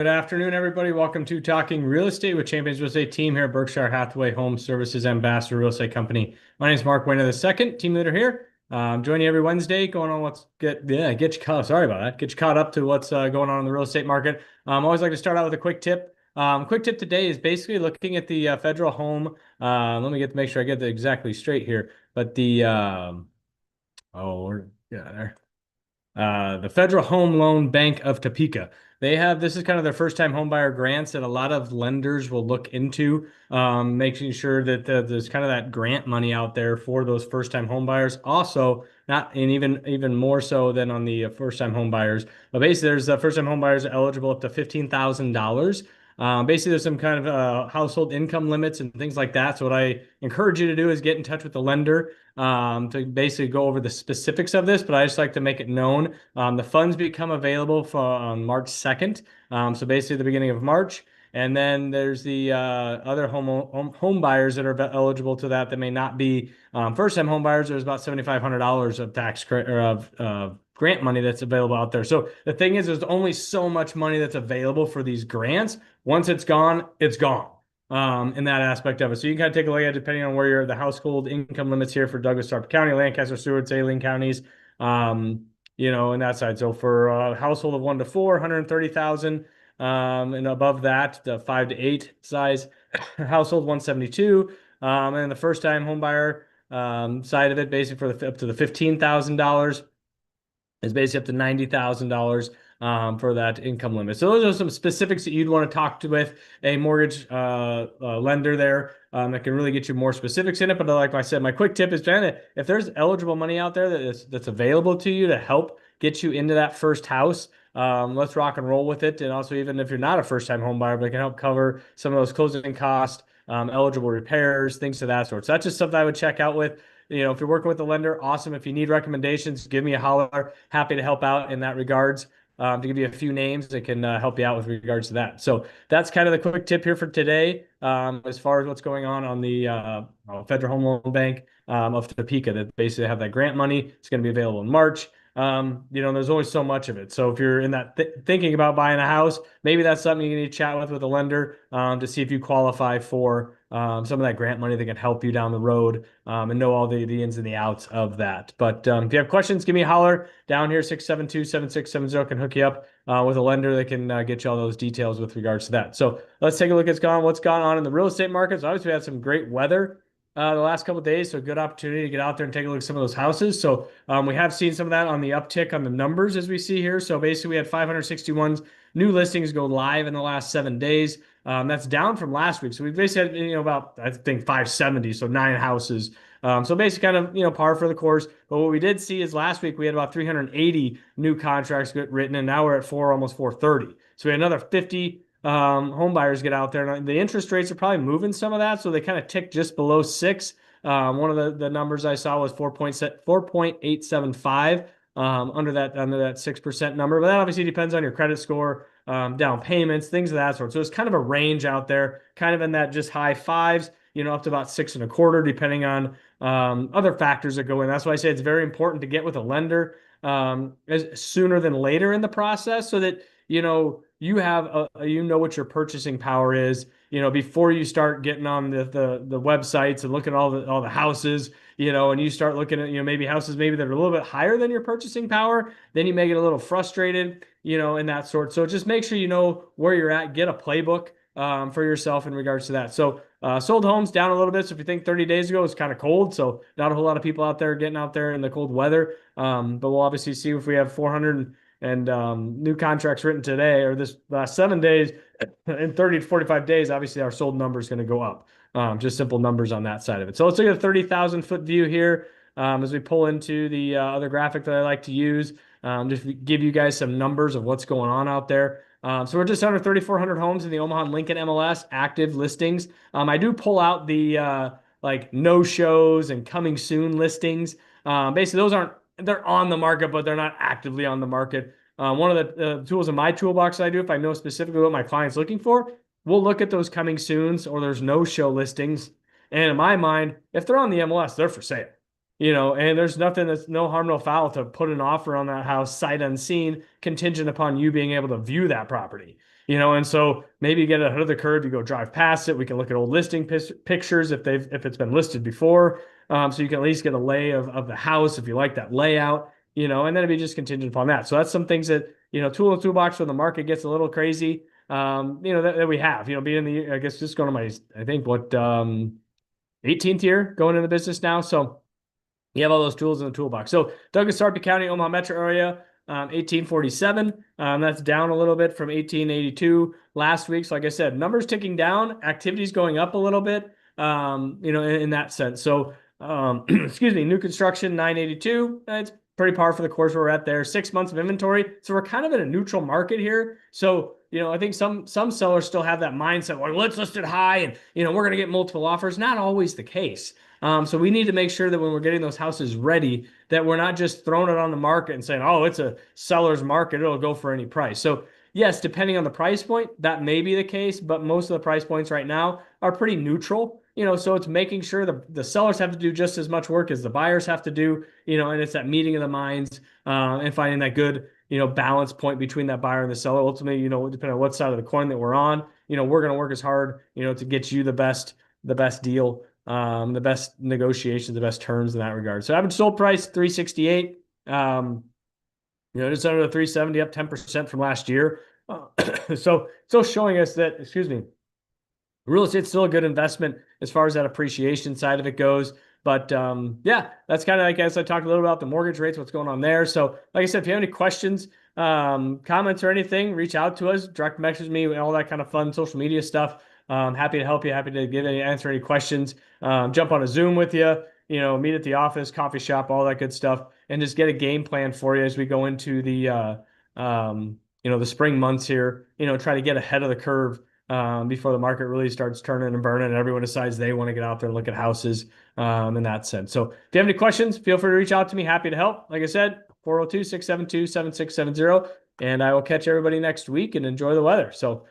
Good afternoon, everybody. Welcome to Talking Real Estate with Champions Real Estate Team here at Berkshire Hathaway Home Services Ambassador Real Estate Company. My name is Mark Wehner II, team leader here. I'm joining you every Wednesday, going on get you caught. Sorry about that. Get you caught up to what's going on in the real estate market. Always like to start out with a quick tip. Quick tip today is basically looking at the federal home. Let me make sure I get the exactly straight here. But there. The Federal Home Loan Bank of Topeka. This is kind of their first time homebuyer grants that a lot of lenders will look into, making sure that there's kind of that grant money out there for those first time homebuyers. Also, not and even more so than on the first time homebuyers, but basically there's first time homebuyers eligible up to $15,000. Basically, there's some kind of household income limits and things like that. So what I encourage you to do is get in touch with the lender to basically go over the specifics of this. But I just like to make it known. The funds become available on March 2nd. So basically the beginning of March. And then there's the other home buyers that are eligible to that may not be first-time home buyers. There's about $7,500 of tax credit or of grant money that's available out there. So the thing is, there's only so much money that's available for these grants. Once it's gone, it's gone. In that aspect of it. So you can kind of take a look at it depending on where you're the household income limits here for Douglas, Tarp County, Lancaster, Seward, Saline counties, in that side. So for a household of 1 to 4, 130,000, and above that, the 5 to 8 size household, 172, and the first time home buyer side of it, basically up to the $15,000 is basically up to $90,000 for that income limit. So those are some specifics that you'd want to talk to with a mortgage lender there that can really get you more specifics in it. But like I said, my quick tip is, if there's eligible money out there that's available to you to help get you into that first house, let's rock and roll with it. And also, even if you're not a first-time home buyer, but it can help cover some of those closing costs, eligible repairs, things of that sort. So that's just something I would check out with. If you're working with a lender, awesome. If you need recommendations, give me a holler. Happy to help out in that regards. To give you a few names that can help you out with regards to that. So that's kind of the quick tip here for today, as far as what's going on the Federal Home Loan Bank of Topeka, that basically have that grant money. It's going to be available in March. There's always so much of it. So if you're in that thinking about buying a house, maybe that's something you need to chat with a lender to see if you qualify for some of that grant money that can help you down the road and know all the ins and the outs of that. But if you have questions, give me a holler down here. 672-7670 can hook you up with a lender that can get you all those details with regards to that. So let's take a look at what's gone on in the real estate markets. Obviously, we had some great weather the last couple of days, so good opportunity to get out there and take a look at some of those houses. So we have seen some of that on the uptick on the numbers as we see here. So basically, we had 561 new listings go live in the last 7 days. That's down from last week. So we basically had, about, I think, 570, so 9 houses. So basically kind of, par for the course. But what we did see is last week we had about 380 new contracts get written, and now we're at almost 430. So we had another 50 home buyers get out there. And the interest rates are probably moving some of that, so they kind of ticked just below 6. One of the numbers I saw was 4.875 under that 6% number. But that obviously depends on your credit score, down payments, things of that sort. So it's kind of a range out there, kind of in that just high 5s, up to about 6.25, depending on other factors that go in. That's why I say it's very important to get with a lender sooner than later in the process, so that you have what your purchasing power is, before you start getting on the websites and looking at all the houses, and you start looking at maybe houses that are a little bit higher than your purchasing power. Then you may get a little frustrated, in that sort. So just make sure you know where you're at. Get a playbook for yourself in regards to that. So sold homes down a little bit. So if you think 30 days ago it was kind of cold, so not a whole lot of people out there getting out there in the cold weather. But we'll obviously see if we have 400 and new contracts written today or this last 7 days. In 30 to 45 days, obviously our sold number is going to go up. Just simple numbers on that side of it. So let's look at a 30,000 foot view here as we pull into the other graphic that I like to use, just to give you guys some numbers of what's going on out there. So we're just under 3,400 homes in the Omaha and Lincoln MLS active listings. I do pull out the like no shows and coming soon listings. Basically, they're on the market, but they're not actively on the market. One of the tools in my toolbox that I do, if I know specifically what my client's looking for, we'll look at those coming soons or there's no show listings. And in my mind, if they're on the MLS, they're for sale. And there's that's no harm, no foul to put an offer on that house sight unseen, contingent upon you being able to view that property. And so maybe you get ahead of the curve, you go drive past it. We can look at old listing pictures if it's been listed before. So you can at least get a lay of the house if you like that layout, and then it'd be just contingent upon that. So that's some things that, tool in the toolbox when the market gets a little crazy, that we have, being I guess just going to my, I think 18th year going in the business now. So you have all those tools in the toolbox. So Douglas, Sarpy County, Omaha metro area, 1847. That's down a little bit from 1882 last week. So like I said, numbers ticking down, activities going up a little bit, in that sense. So, excuse me, new construction, 982. It's pretty par for the course where we're at there. 6 months of inventory. So we're kind of in a neutral market here. So, I think some sellers still have that mindset, well, let's list it high and, we're going to get multiple offers. Not always the case. So we need to make sure that when we're getting those houses ready, that we're not just throwing it on the market and saying, oh, it's a seller's market, it'll go for any price. So yes, depending on the price point, that may be the case, but most of the price points right now are pretty neutral. So it's making sure the sellers have to do just as much work as the buyers have to do, and it's that meeting of the minds, and finding that good, balance point between that buyer and the seller. Ultimately, depending on what side of the coin that we're on, we're going to work as hard, to get you the best deal, the best negotiations, the best terms in that regard. So average sold price, 368, just under the 370, up 10% from last year. So still showing us that, excuse me, real estate's still a good investment as far as that appreciation side of it goes. But yeah, that's kind of, I guess I talked a little about the mortgage rates, what's going on there. So like I said, if you have any questions, comments or anything, reach out to us, direct message me, all that kind of fun social media stuff. Happy to help you, happy to answer any questions, jump on a Zoom with you, meet at the office, coffee shop, all that good stuff, and just get a game plan for you as we go into the spring months here, try to get ahead of the curve before the market really starts turning and burning and everyone decides they want to get out there and look at houses in that sense. So if you have any questions, feel free to reach out to me. Happy to help. Like I said, 402-672-7670. And I will catch everybody next week and enjoy the weather. So